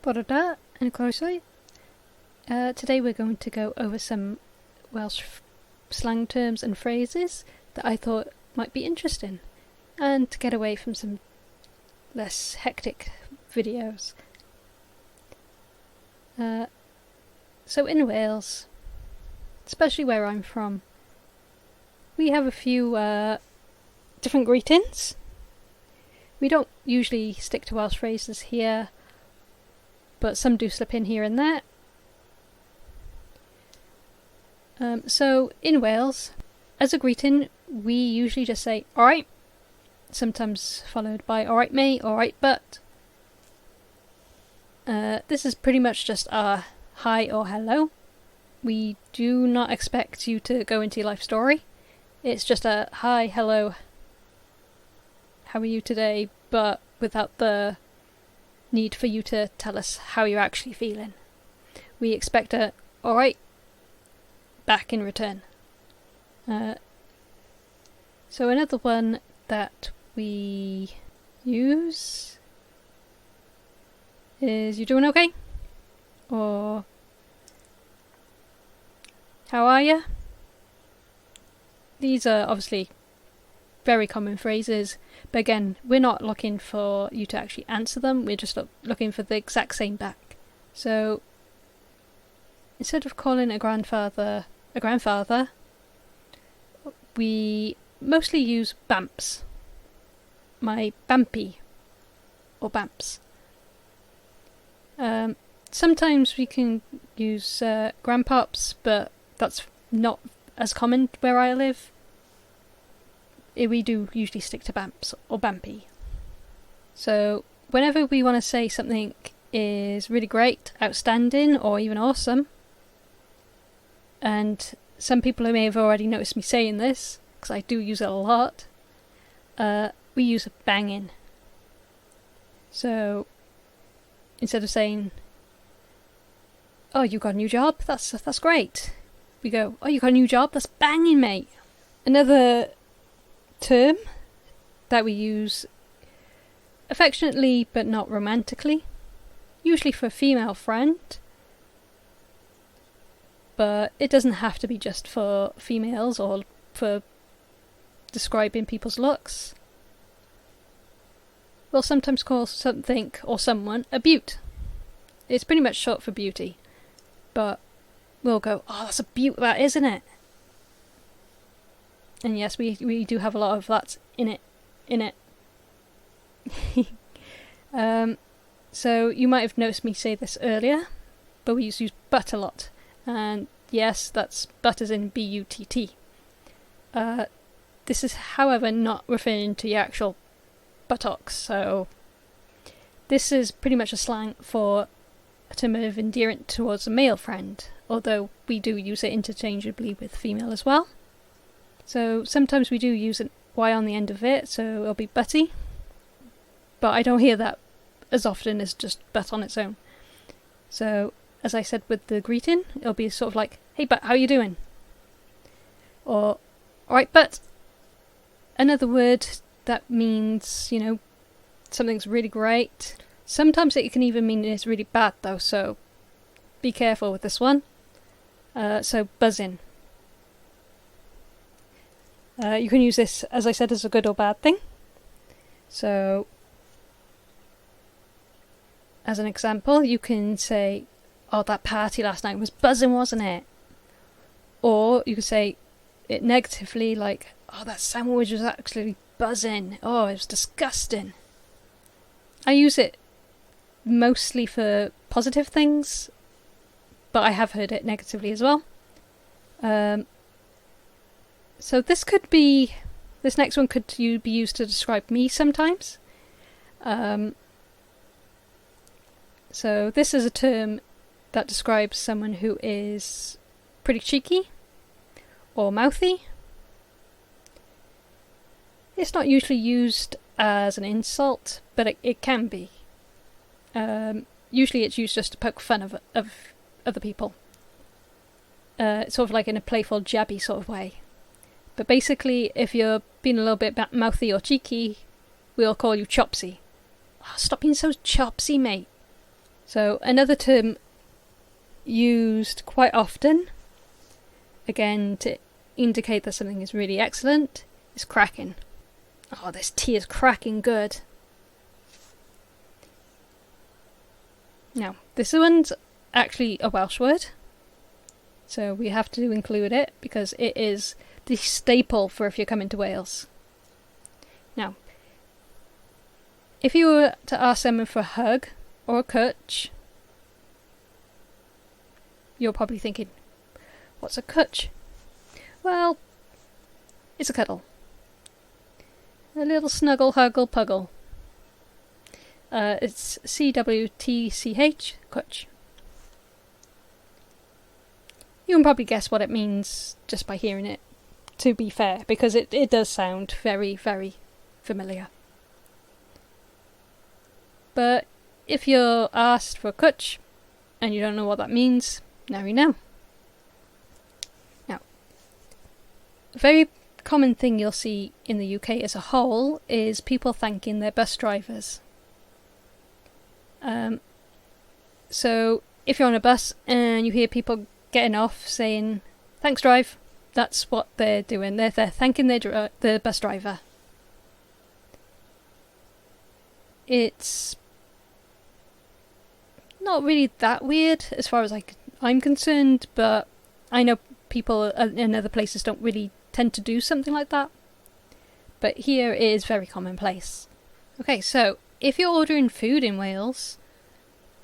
Bore da, and croeso. Today we're going to go over some Welsh slang terms and phrases that I thought might be interesting, and to get away from some less hectic videos. So in Wales, especially where I'm from, we have a few different greetings. We don't usually stick to Welsh phrases here, but some do slip in here and there. So in Wales, as a greeting, we usually just say alright, sometimes followed by alright mate, alright but. This is pretty much just our hi or hello. We do not expect you to go into your life story. It's just a hi, hello, how are you today, but without the need for you to tell us how you're actually feeling. We expect a alright back in return. So another one that we use is you doing okay? Or how are ya? These are obviously very common phrases, but again, we're not looking for you to actually answer them, we're just looking for the exact same back. So instead of calling a grandfather, we mostly use bamps. My bampy, or bamps. Sometimes we can use grandpops, but that's not as common where I live. We do usually stick to bamps or bampy. So whenever we want to say something is really great, outstanding, or even awesome, and some people may have already noticed me saying this, because I do use it a lot, we use banging. So instead of saying, oh, you got a new job? That's great. We go, oh, you got a new job? That's banging, mate. Another term that we use affectionately but not romantically, usually for a female friend, but it doesn't have to be just for females or for describing people's looks. We'll sometimes call something or someone a beaut. It's pretty much short for beauty, but we'll go, oh, that's a beaut, that, isn't it? And yes, we do have a lot of that in it. So you might have noticed me say this earlier, but we use but a lot. And yes, that's but as in B-U-T-T. This is, however, not referring to your actual buttocks, so this is pretty much a slang for a term of endearment towards a male friend, although we do use it interchangeably with female as well. So sometimes we do use an Y on the end of it, so it'll be butty, but I don't hear that as often as just but on its own. So as I said with the greeting, it'll be sort of like, hey but, how you doing? Or, alright but. Another word that means, you know, something's really great. Sometimes it can even mean it's really bad though, so be careful with this one. So buzzing. You can use this, as I said, as a good or bad thing. So, as an example, you can say, oh, that party last night was buzzing, wasn't it? Or you could say it negatively, like, oh, that sandwich was actually buzzing. Oh, it was disgusting. I use it mostly for positive things, but I have heard it negatively as well. So this next one could be used to describe me sometimes. So this is a term that describes someone who is pretty cheeky or mouthy. It's not usually used as an insult, but it can be. Usually it's used just to poke fun of other people. Sort of like in a playful, jabby sort of way. But basically, if you're being a little bit mouthy or cheeky, we'll call you chopsy. Oh, stop being so chopsy, mate. So another term used quite often, again to indicate that something is really excellent, is cracking. Oh, this tea is cracking good. Now, this one's actually a Welsh word, so we have to include it because it is the staple for if you're coming to Wales. Now, if you were to ask someone for a hug or a cwtch, you're probably thinking, what's a cwtch? Well, it's a cuddle. A little snuggle, huggle, puggle. It's CWTCH, cwtch. You can probably guess what it means just by hearing it, to be fair, because it does sound very, very familiar. But if you're asked for a cwtch and you don't know what that means, now you know. Now, a very common thing you'll see in the UK as a whole is people thanking their bus drivers. So if you're on a bus and you hear people getting off saying, "Thanks, drive," that's what they're doing. They're thanking their bus driver. It's not really that weird as far as I'm concerned, but I know people in other places don't really tend to do something like that. But here it is very commonplace. Okay, so if you're ordering food in Wales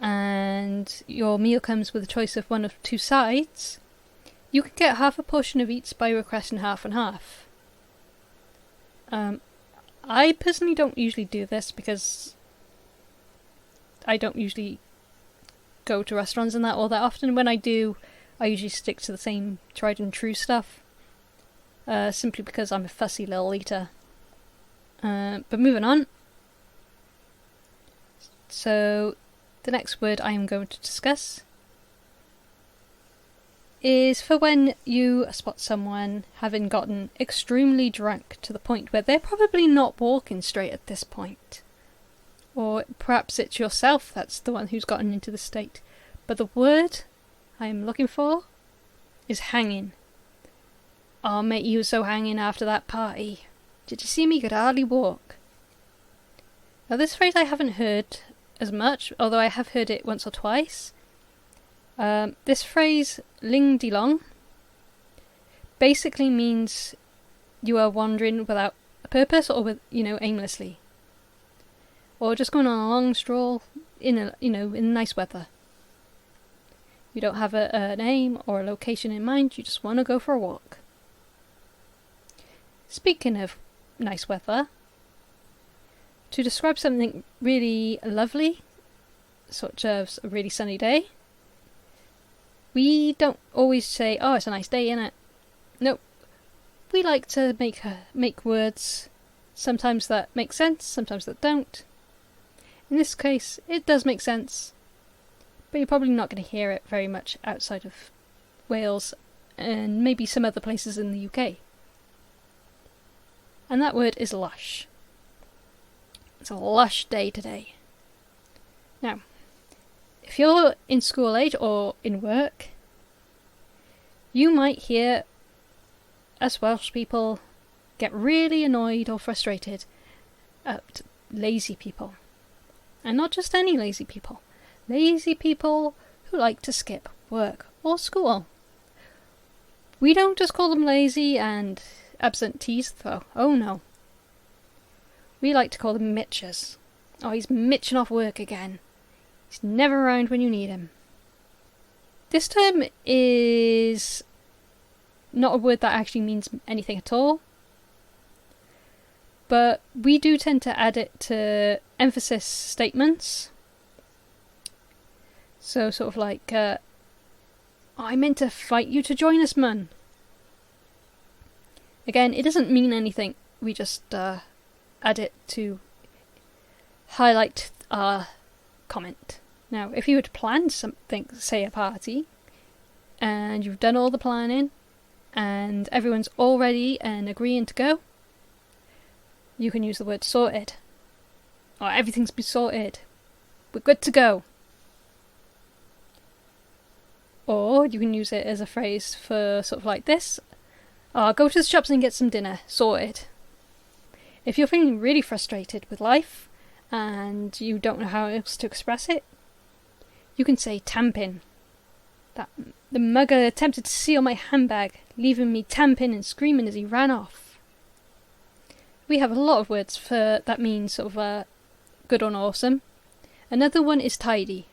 and your meal comes with a choice of one of two sides, you can get half a portion of each by requesting half and half. I personally don't usually do this because I don't usually go to restaurants and that all that often. When I do, I usually stick to the same tried and true stuff, simply because I'm a fussy little eater. But moving on. So the next word I am going to discuss is for when you spot someone having gotten extremely drunk to the point where they're probably not walking straight at this point. Or perhaps it's yourself that's the one who's gotten into the state. But the word I am looking for is hanging. Oh mate, you were so hanging after that party. Did you see me could hardly walk? Now this phrase I haven't heard as much, although I have heard it once or twice. This phrase, ling di long, basically means you are wandering without a purpose or aimlessly. Or just going on a long stroll in nice weather. You don't have an aim or a location in mind, you just want to go for a walk. Speaking of nice weather, to describe something really lovely, such as a really sunny day, we don't always say, "Oh, it's a nice day, innit?" Nope. We like to make words, sometimes that make sense, sometimes that don't. In this case, it does make sense, but you're probably not going to hear it very much outside of Wales and maybe some other places in the UK. And that word is lush. It's a lush day today. Now, if you're in school age or in work, you might hear us Welsh people get really annoyed or frustrated at lazy people. And not just any lazy people. Lazy people who like to skip work or school. We don't just call them lazy and absentees though. Oh no. We like to call them mitchers. Oh, he's mitching off work again. He's never around when you need him. This term is not a word that actually means anything at all. But we do tend to add it to emphasis statements. So sort of like, I meant to fight you to join us, man. Again, it doesn't mean anything. We just add it to highlight our comment. Now, if you had planned something, say a party, and you've done all the planning, and everyone's all ready and agreeing to go, you can use the word sorted. Or everything's been sorted. We're good to go. Or you can use it as a phrase for sort of like this. Go to the shops and get some dinner. Sorted. If you're feeling really frustrated with life and you don't know how else to express it, you can say tampin. The mugger attempted to steal my handbag, leaving me tampin and screaming as he ran off. We have a lot of words for that means sort of good or awesome. Another one is tidy.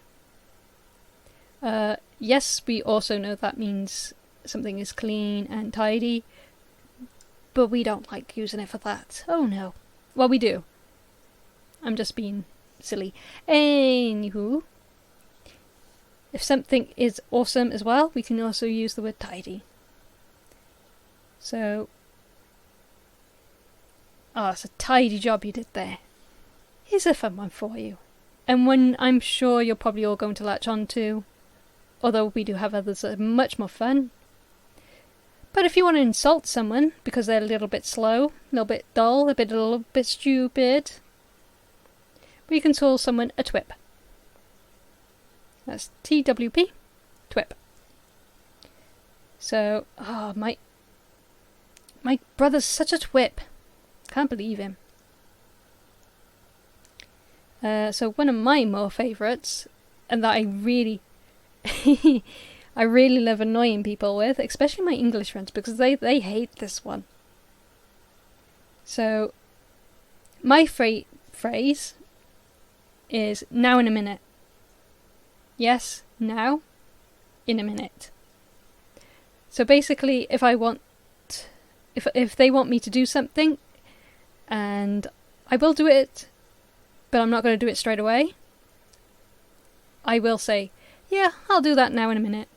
Yes, we also know that means something is clean and tidy, but we don't like using it for that. Oh no. Well, we do. I'm just being silly. Anywho, if something is awesome as well, we can also use the word tidy. So, it's a tidy job you did there. Here's a fun one for you. And one I'm sure you're probably all going to latch on to, although we do have others that are much more fun. But if you want to insult someone because they're a little bit slow, a little bit dull, a little bit stupid, we can call someone a twip. That's TWP, twip. So, my brother's such a twip. Can't believe him. So one of my more favourites, and that I really I really love annoying people with, especially my English friends, because they hate this one. So, my phrase is now in a minute. Yes, now, in a minute. So basically, if they want me to do something, and I will do it, but I'm not going to do it straight away, I will say, yeah, I'll do that now in a minute.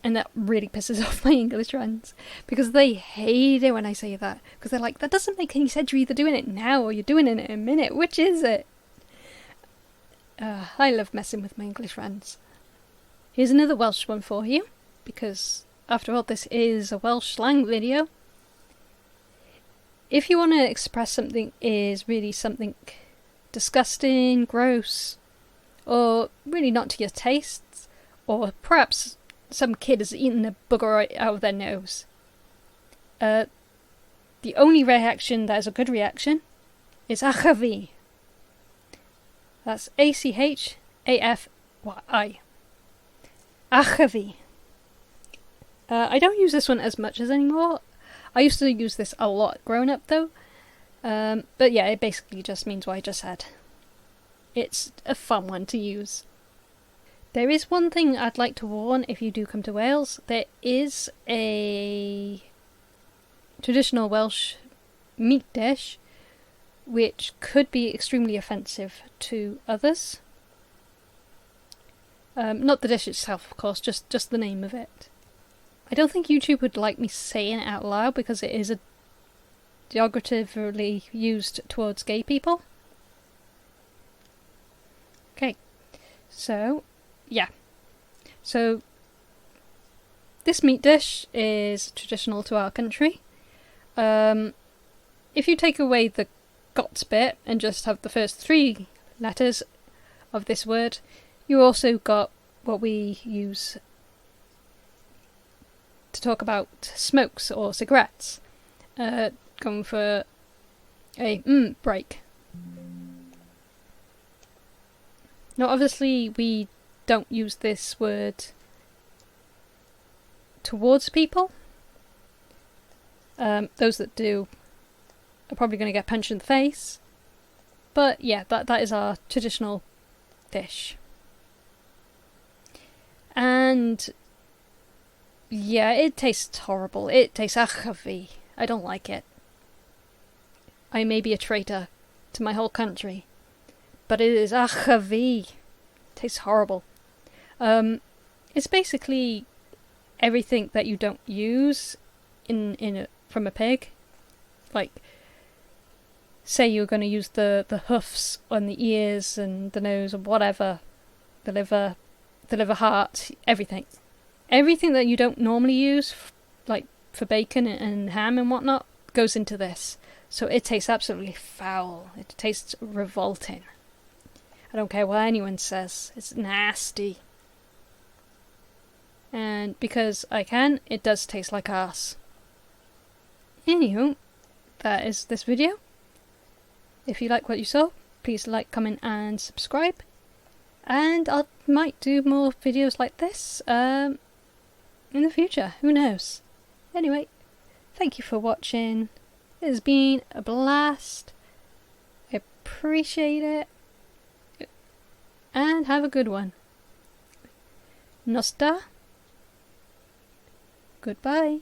And that really pisses off my English friends, because they hate it when I say that. Because they're like, that doesn't make any sense. You're either doing it now or you're doing it in a minute. Which is it? I love messing with my English friends. Here's another Welsh one for you, because after all, this is a Welsh slang video. If you want to express something is really something disgusting, gross, or really not to your tastes, or perhaps some kid has eaten a booger right out of their nose, the only reaction that is a good reaction is achafi. That's ACHAFY. Achafi. I don't use this one as much as anymore. I used to use this a lot growing up though. But yeah, it basically just means what I just said. It's a fun one to use. There is one thing I'd like to warn if you do come to Wales. There is a traditional Welsh meat dish which could be extremely offensive to others. Not the dish itself, of course, just the name of it. I don't think YouTube would like me saying it out loud because it is a derogatively used towards gay people. Okay, so yeah. So this meat dish is traditional to our country. If you take away the got bit and just have the first 3 letters of this word, you also got what we use to talk about smokes or cigarettes. Going for a break. Now obviously we don't use this word towards people. Those that do are probably going to get punched in the face. But yeah, that is our traditional dish. And yeah, it tastes horrible. It tastes achafi. I don't like it. I may be a traitor to my whole country, but it is achavi. It tastes horrible. It's basically everything that you don't use from a pig. Like, say you're going to use the hoofs on the ears and the nose and whatever, the liver heart, everything. Everything that you don't normally use, like for bacon and ham and whatnot, goes into this. So it tastes absolutely foul. It tastes revolting. I don't care what anyone says. It's nasty. And because I can, it does taste like arse. Anywho, that is this video. If you like what you saw, please like, comment and subscribe. And I might do more videos like this in the future, who knows. Anyway, thank you for watching. It has been a blast. I appreciate it. And have a good one. Nosta. Goodbye.